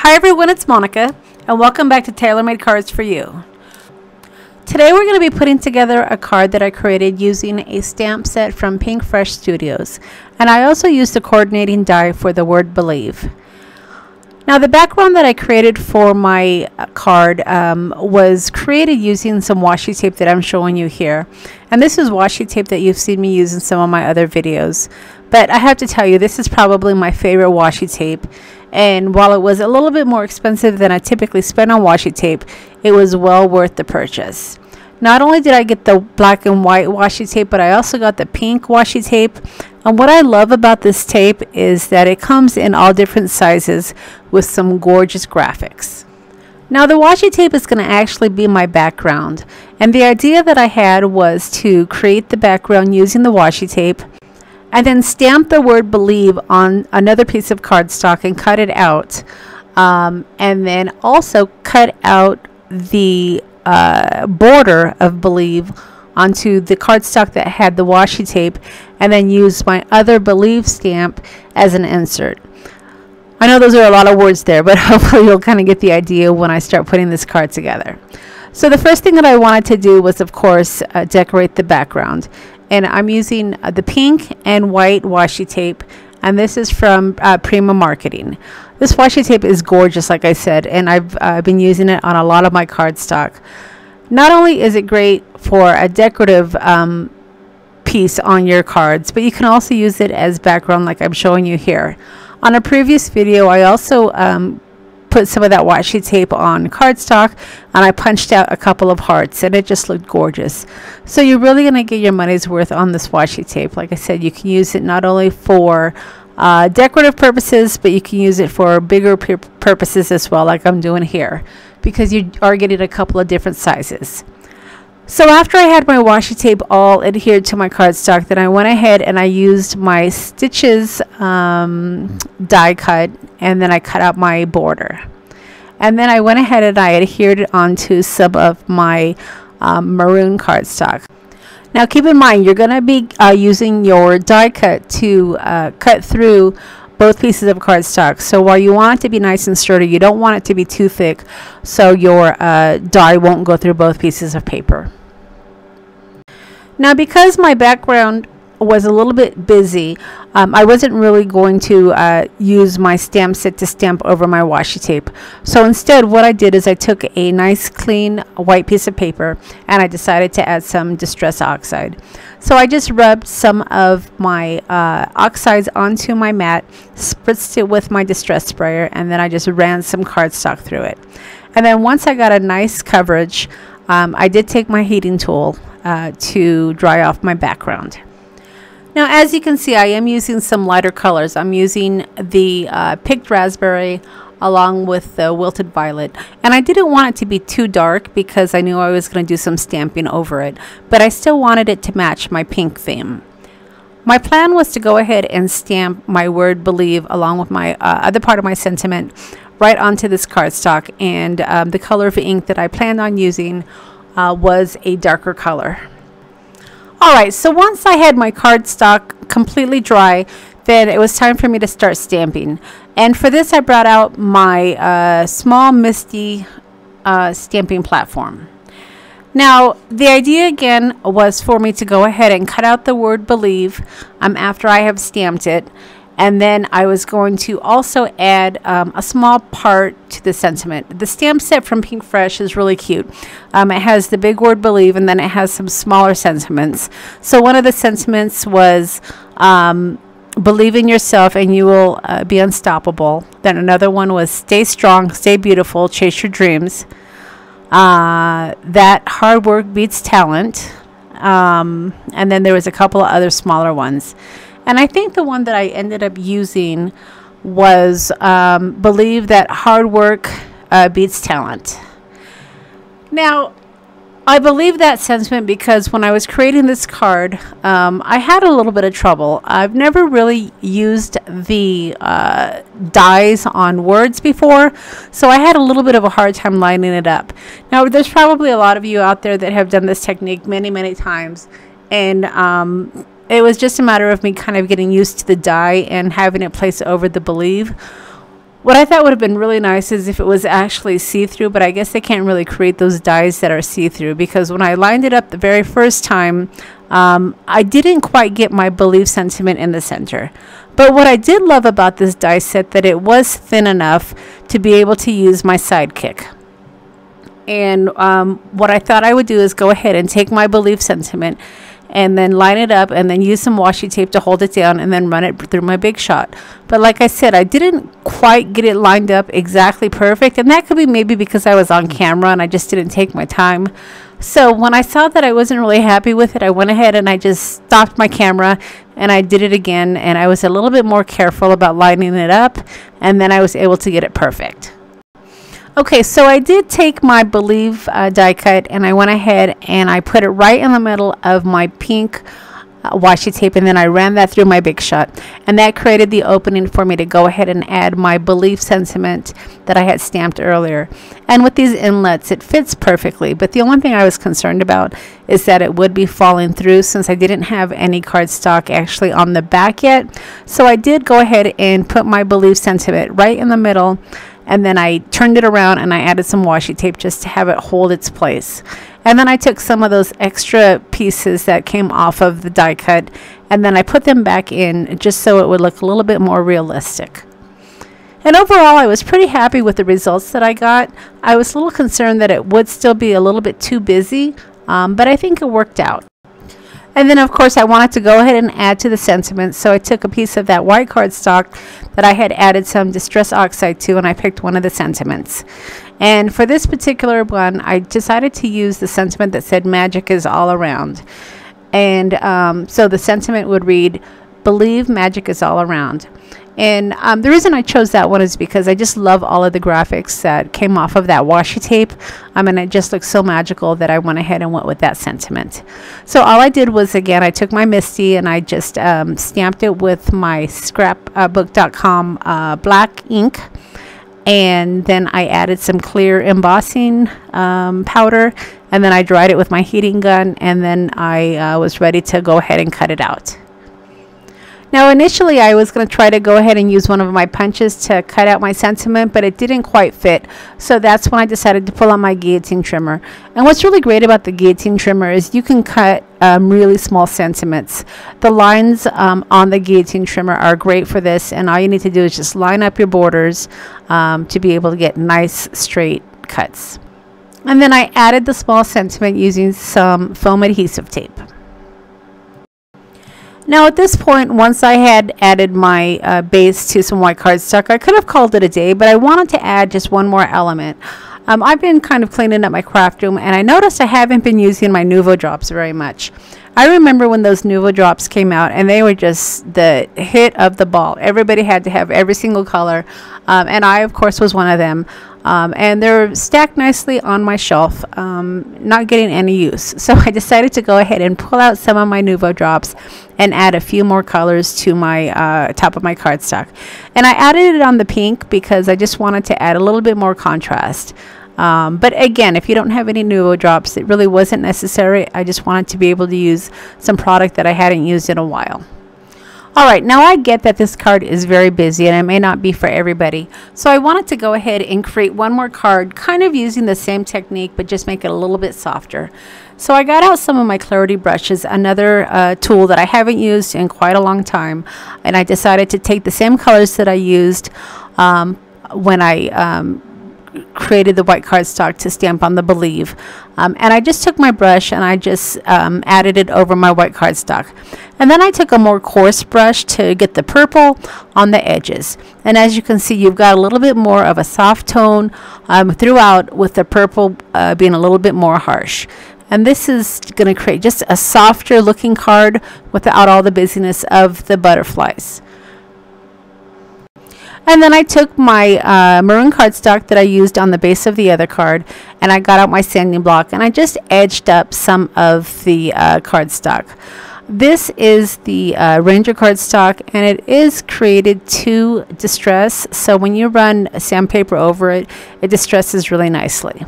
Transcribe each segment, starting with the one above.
Hi everyone, it's Monica, and welcome back to Tailor-Made Cards for You. Today we're going to be putting together a card that I created using a stamp set from Pinkfresh Studios, and I also used the coordinating die for the word believe. Now the background that I created for my card was created using some washi tape that I'm showing you here. And this is washi tape that you've seen me use in some of my other videos. But I have to tell you, this is probably my favorite washi tape. And while it was a little bit more expensive than I typically spend on washi tape, it was well worth the purchase. Not only did I get the black and white washi tape, but I also got the pink washi tape. And what I love about this tape is that it comes in all different sizes with some gorgeous graphics. Now the washi tape is going to actually be my background. And the idea that I had was to create the background using the washi tape and then stamp the word believe on another piece of cardstock and cut it out. And then also cut out the border of believe onto the cardstock that had the washi tape, and then use my other believe stamp as an insert. I know those are a lot of words there, but hopefully you'll kind of get the idea when I start putting this card together. So the first thing that I wanted to do was, of course, decorate the background. And I'm using the pink and white washi tape, and this is from Prima Marketing. This washi tape is gorgeous, like I said, and I've been using it on a lot of my cardstock. Not only is it great for a decorative piece on your cards, but you can also use it as background like I'm showing you here. On a previous video, I also put some of that washi tape on cardstock, and I punched out a couple of hearts, and it just looked gorgeous. So you're really going to get your money's worth on this washi tape. Like I said, you can use it not only for decorative purposes, but you can use it for bigger purposes as well, like I'm doing here, because you are getting a couple of different sizes. So after I had my washi tape all adhered to my cardstock, then I went ahead and I used my stitches die cut, and then I cut out my border. And then I went ahead and I adhered it onto some of my maroon cardstock. Now keep in mind, you're going to be using your die cut to cut through both pieces of cardstock. So while you want it to be nice and sturdy, you don't want it to be too thick, so your die won't go through both pieces of paper. Now because my background was a little bit busy, I wasn't really going to use my stamp set to stamp over my washi tape. So instead what I did is I took a nice clean white piece of paper and I decided to add some Distress Oxide. So I just rubbed some of my Oxides onto my mat, spritzed it with my Distress Sprayer, and then I just ran some cardstock through it. And then once I got a nice coverage, I did take my heating tool to dry off my background. Now as you can see, I am using some lighter colors. I'm using the picked raspberry along with the wilted violet, and I didn't want it to be too dark because I knew I was going to do some stamping over it, but I still wanted it to match my pink theme. My plan was to go ahead and stamp my word believe along with my other part of my sentiment right onto this cardstock, and the color of ink that I planned on using was a darker color. Alright, so once I had my cardstock completely dry, then it was time for me to start stamping. And for this I brought out my small MISTI stamping platform. Now the idea again was for me to go ahead and cut out the word believe after I have stamped it. And then I was going to also add a small part to the sentiment. The stamp set from Pinkfresh is really cute. It has the big word believe, and then it has some smaller sentiments. So one of the sentiments was believe in yourself and you will be unstoppable. Then another one was stay strong, stay beautiful, chase your dreams. That hard work beats talent. And then there was a couple of other smaller ones. And I think the one that I ended up using was believe that hard work beats talent. Now, I believe that sentiment because when I was creating this card, I had a little bit of trouble. I've never really used the dies on words before, so I had a little bit of a hard time lining it up. Now, there's probably a lot of you out there that have done this technique many, many times, and it was just a matter of me kind of getting used to the die and having it place over the believe. What I thought would have been really nice is if it was actually see-through, but I guess they can't really create those dies that are see-through, because when I lined it up the very first time, I didn't quite get my belief sentiment in the center. But what I did love about this die set, that it was thin enough to be able to use my sidekick. And what I thought I would do is go ahead and take my belief sentiment and then line it up and then use some washi tape to hold it down and then run it through my Big Shot. But like I said, I didn't quite get it lined up exactly perfect, and that could be maybe because I was on camera and I just didn't take my time. So when I saw that I wasn't really happy with it, I went ahead and I just stopped my camera and I did it again, and I was a little bit more careful about lining it up, and then I was able to get it perfect. Okay, so I did take my Believe die cut, and I went ahead and I put it right in the middle of my pink washi tape, and then I ran that through my Big Shot, and that created the opening for me to go ahead and add my belief sentiment that I had stamped earlier. And with these inlets, it fits perfectly, but the only thing I was concerned about is that it would be falling through, since I didn't have any cardstock actually on the back yet. So I did go ahead and put my belief sentiment right in the middle, and then I turned it around and I added some washi tape just to have it hold its place. And then I took some of those extra pieces that came off of the die cut, and then I put them back in just so it would look a little bit more realistic. And overall, I was pretty happy with the results that I got. I was a little concerned that it would still be a little bit too busy, but I think it worked out. And then of course I wanted to go ahead and add to the sentiment, so I took a piece of that white cardstock that I had added some Distress Oxide to, and I picked one of the sentiments. And for this particular one, I decided to use the sentiment that said magic is all around. And so the sentiment would read, believe magic is all around. And the reason I chose that one is because I just love all of the graphics that came off of that washi tape. And it just looks so magical that I went ahead and went with that sentiment. So all I did was, again, I took my Misty and I just stamped it with my scrapbook.com black ink. And then I added some clear embossing powder, and then I dried it with my heating gun, and then I was ready to go ahead and cut it out. Now initially I was going to try to go ahead and use one of my punches to cut out my sentiment, but it didn't quite fit. So that's when I decided to pull out my guillotine trimmer. And what's really great about the guillotine trimmer is you can cut really small sentiments. The lines on the guillotine trimmer are great for this, and all you need to do is just line up your borders to be able to get nice straight cuts. And then I added the small sentiment using some foam adhesive tape. Now at this point, once I had added my base to some white cardstock, I could have called it a day, but I wanted to add just one more element. I've been kind of cleaning up my craft room, and I noticed I haven't been using my Nuvo drops very much. I remember when those Nuvo drops came out, and they were just the hit of the ball. Everybody had to have every single color, and I, of course, was one of them. And they're stacked nicely on my shelf, not getting any use. So I decided to go ahead and pull out some of my Nuvo drops and add a few more colors to my top of my cardstock. And I added it on the pink because I just wanted to add a little bit more contrast. But again, if you don't have any Nuvo drops, it really wasn't necessary. I just wanted to be able to use some product that I hadn't used in a while. Alright, now I get that this card is very busy and it may not be for everybody. So I wanted to go ahead and create one more card, kind of using the same technique, but just make it a little bit softer. So I got out some of my clarity brushes, another tool that I haven't used in quite a long time. And I decided to take the same colors that I used when I created the white cardstock to stamp on the Believe. And I just took my brush and I just added it over my white cardstock. And then I took a more coarse brush to get the purple on the edges. And as you can see, you've got a little bit more of a soft tone throughout, with the purple being a little bit more harsh. And this is going to create just a softer looking card without all the busyness of the butterflies. And then I took my maroon cardstock that I used on the base of the other card, and I got out my sanding block and I just edged up some of the cardstock. This is the Ranger cardstock, and it is created to distress, so when you run sandpaper over it, it distresses really nicely.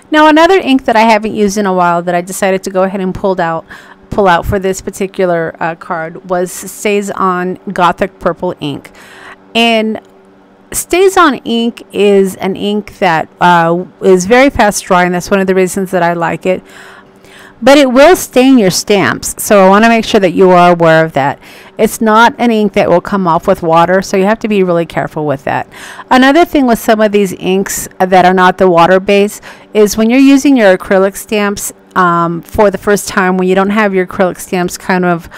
Now another ink that I haven't used in a while that I decided to go ahead and pull out for this particular card was StazOn Gothic Purple ink. And Stays-On ink is an ink that is very fast drying. That's one of the reasons that I like it. But it will stain your stamps, so I want to make sure that you are aware of that. It's not an ink that will come off with water, so you have to be really careful with that. Another thing with some of these inks that are not the water base is when you're using your acrylic stamps for the first time, when you don't have your acrylic stamps kind of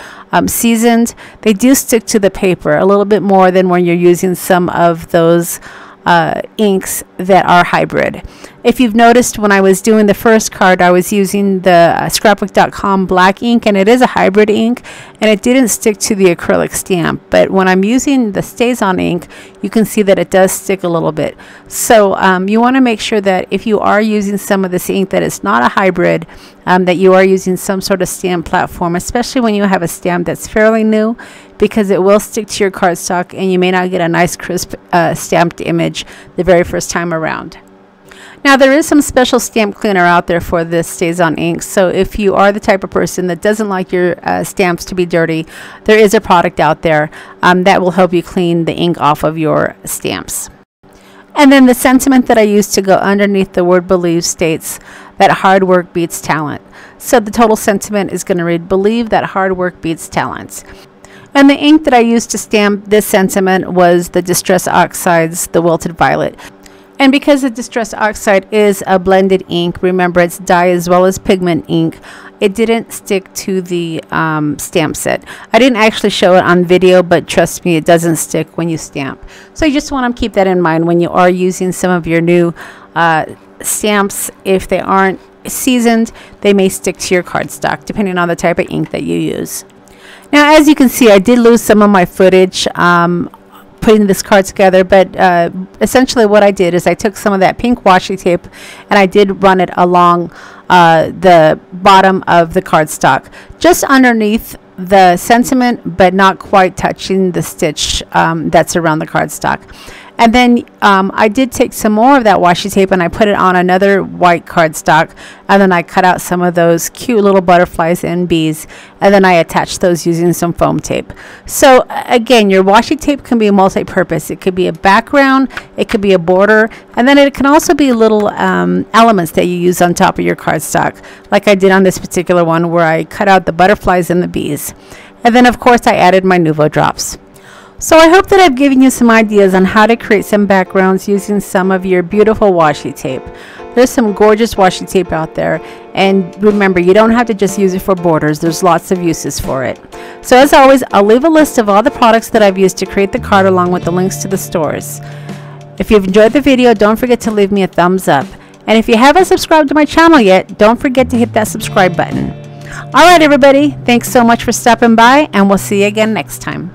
seasoned, they do stick to the paper a little bit more than when you're using some of those inks that are hybrid. If you've noticed, when I was doing the first card, I was using the scrapbook.com black ink, and it is a hybrid ink, and it didn't stick to the acrylic stamp. But when I'm using the Stays-On ink, you can see that it does stick a little bit. So you want to make sure that if you are using some of this ink that is not a hybrid, that you are using some sort of stamp platform, especially when you have a stamp that's fairly new, because it will stick to your cardstock and you may not get a nice crisp stamped image the very first time around. Now, there is some special stamp cleaner out there for this Stays-On ink, so if you are the type of person that doesn't like your stamps to be dirty, there is a product out there that will help you clean the ink off of your stamps. And then the sentiment that I used to go underneath the word believe states that hard work beats talent. So the total sentiment is going to read, believe that hard work beats talent. And the ink that I used to stamp this sentiment was the Distress Oxides, the Wilted Violet. And because the Distress Oxide is a blended ink, remember it's dye as well as pigment ink, it didn't stick to the stamp set. I didn't actually show it on video, but trust me, it doesn't stick when you stamp. So you just want to keep that in mind when you are using some of your new stamps. If they aren't seasoned, they may stick to your cardstock, depending on the type of ink that you use. Now, as you can see, I did lose some of my footage putting this card together, but essentially what I did is I took some of that pink washi tape and I did run it along the bottom of the cardstock, just underneath the sentiment, but not quite touching the stitch that's around the cardstock. And then I did take some more of that washi tape and I put it on another white cardstock, and then I cut out some of those cute little butterflies and bees, and then I attached those using some foam tape. So again, your washi tape can be multi-purpose. It could be a background, it could be a border, and then it can also be little elements that you use on top of your cardstock, like I did on this particular one where I cut out the butterflies and the bees. And then of course I added my Nuvo drops. So I hope that I've given you some ideas on how to create some backgrounds using some of your beautiful washi tape. There's some gorgeous washi tape out there, and remember, you don't have to just use it for borders. There's lots of uses for it. So as always, I'll leave a list of all the products that I've used to create the card along with the links to the stores. If you've enjoyed the video, don't forget to leave me a thumbs up. And if you haven't subscribed to my channel yet, don't forget to hit that subscribe button. All right, everybody, thanks so much for stopping by, and we'll see you again next time.